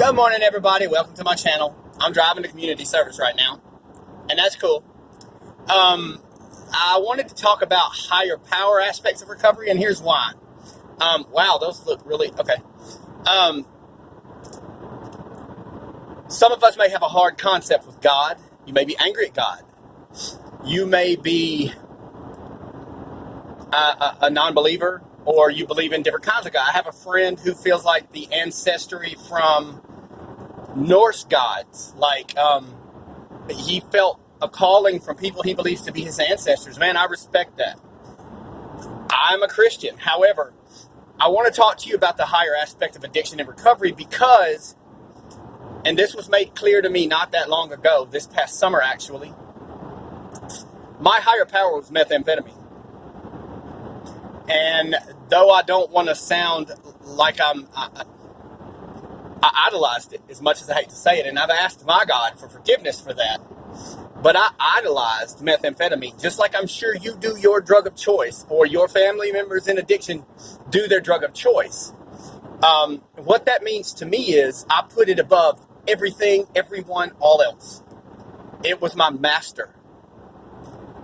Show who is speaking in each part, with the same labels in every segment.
Speaker 1: Good morning, everybody. Welcome to my channel. I'm driving to community service right now, and that's cool. I wanted to talk about higher power aspects of recovery, and here's why. Wow, those look really, okay. Some of us may have a hard concept with God. You may be angry at God. You may be a non-believer, or you believe in different kinds of God. I have a friend who feels like the ancestry from Norse gods, he felt a calling from people he believes to be his ancestors. Man, I respect that. I'm a Christian. However, I want to talk to you about the higher aspect of addiction and recovery because, and this was made clear to me not that long ago, this past summer actually, my higher power was methamphetamine. And though I don't want to sound like I idolized it as much as I hate to say it, and I've asked my God for forgiveness for that, but I idolized methamphetamine, just like I'm sure you do your drug of choice, or your family members in addiction do their drug of choice. What that means to me is I put it above everything, everyone, all else. It was my master.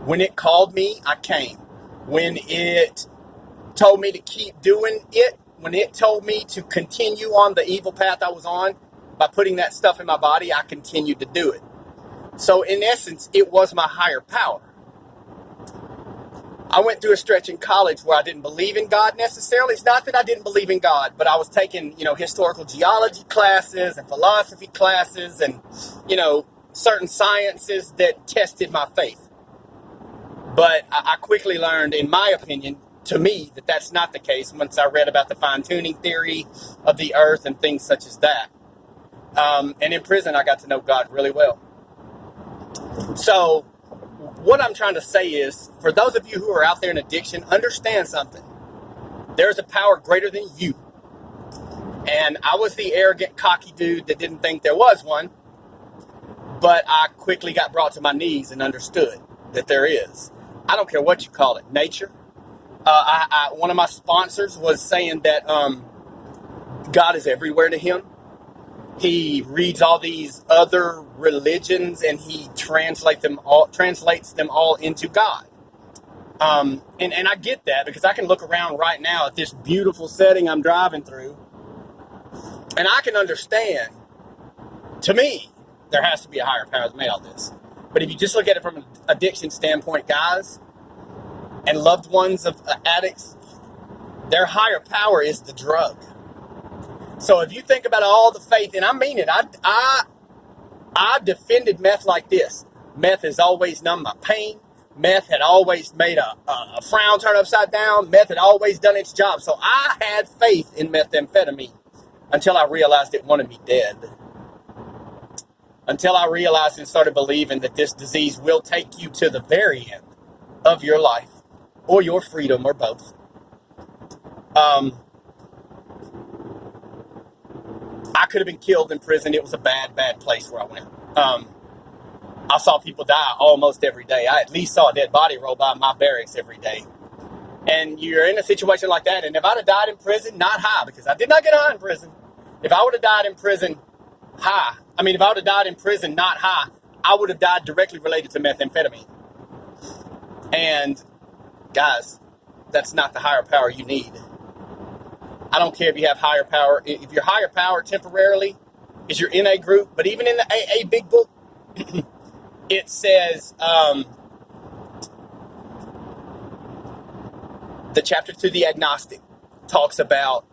Speaker 1: When it called me, I came. When it told me to keep doing it, when it told me to continue on the evil path I was on by putting that stuff in my body, I continued to do it. So in essence, it was my higher power. I went through a stretch in college where I didn't believe in God necessarily. It's not that I didn't believe in God, but I was taking, historical geology classes and philosophy classes and, certain sciences that tested my faith. But I quickly learned, in my opinion, to me, that that's not the case once I read about the fine-tuning theory of the earth and things such as that. And in prison, I got to know God really well. So what I'm trying to say is, for those of you who are out there in addiction, understand something. There's a power greater than you. And I was the arrogant, cocky dude that didn't think there was one, but I quickly got brought to my knees and understood that there is. I don't care what you call it, nature. One of my sponsors was saying that God is everywhere to him. He reads all these other religions and he translates them all into God. And I get that because I can look around right now at this beautiful setting I'm driving through, and I can understand, to me, there has to be a higher power that made all this. But if you just look at it from an addiction standpoint, guys, and loved ones of addicts, their higher power is the drug. So if you think about all the faith, and I mean it, I defended meth like this. Meth has always numbed my pain. Meth had always made a frown turn upside down. Meth had always done its job. So I had faith in methamphetamine until I realized it wanted me dead. Until I realized and started believing that this disease will take you to the very end of your life, or your freedom, or both. I could have been killed in prison. It was a bad, bad place where I went. I saw people die almost every day. I at least saw a dead body roll by my barracks every day. And you're in a situation like that, and if I'd have died in prison, not high, because I did not get high in prison. If I would have died in prison if I would have died in prison not high, I would have died directly related to methamphetamine. And guys, that's not the higher power you need. I don't care if you have higher power. If your higher power temporarily is your NA group, but even in the AA Big Book, it says, the chapter to the agnostic talks about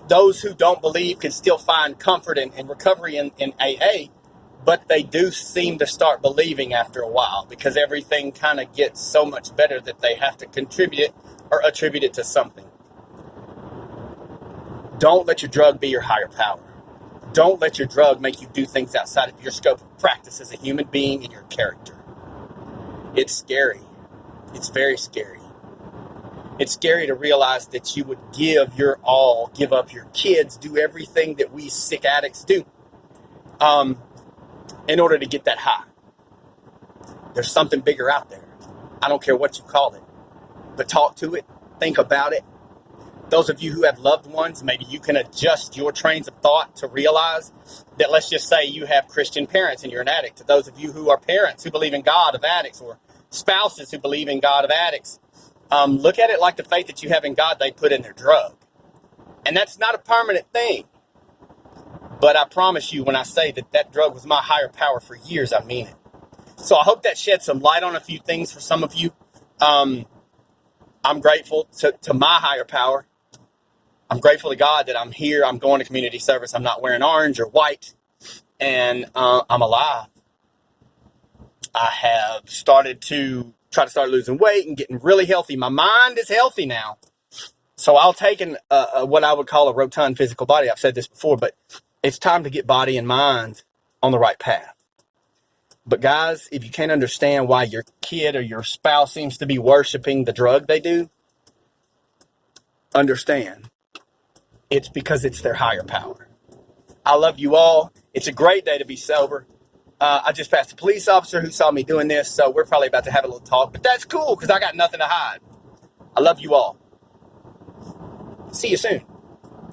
Speaker 1: those who don't believe can still find comfort and recovery in AA, but they do seem to start believing after a while because everything kind of gets so much better that they have to contribute it or attribute it to something. Don't let your drug be your higher power. Don't let your drug make you do things outside of your scope of practice as a human being and your character. It's scary. It's very scary. It's scary to realize that you would give your all, give up your kids, do everything that we sick addicts do in order to get that high. There's something bigger out there. I don't care what you call it, but talk to it, think about it, Those of you who have loved ones, maybe you can adjust your trains of thought to realize that, let's just say you have Christian parents and you're an addict. To those of you who are parents who believe in God of addicts, or spouses who believe in God of addicts, look at it like the faith that you have in God they put in their drug. And that's not a permanent thing. But I promise you, when I say that that drug was my higher power for years, I mean it. So I hope that sheds some light on a few things for some of you. I'm grateful to my higher power. I'm grateful to God that I'm here. I'm going to community service. I'm not wearing orange or white. And I'm alive. I have started to try to start losing weight and getting really healthy. My mind is healthy now. So I'll take what I would call a rotund physical body. I've said this before, but it's time to get body and mind on the right path. But guys, if you can't understand why your kid or your spouse seems to be worshiping the drug they do, understand. It's because it's their higher power. I love you all. It's a great day to be sober. I just passed a police officer who saw me doing this, so we're probably about to have a little talk. But that's cool because I got nothing to hide. I love you all. See you soon.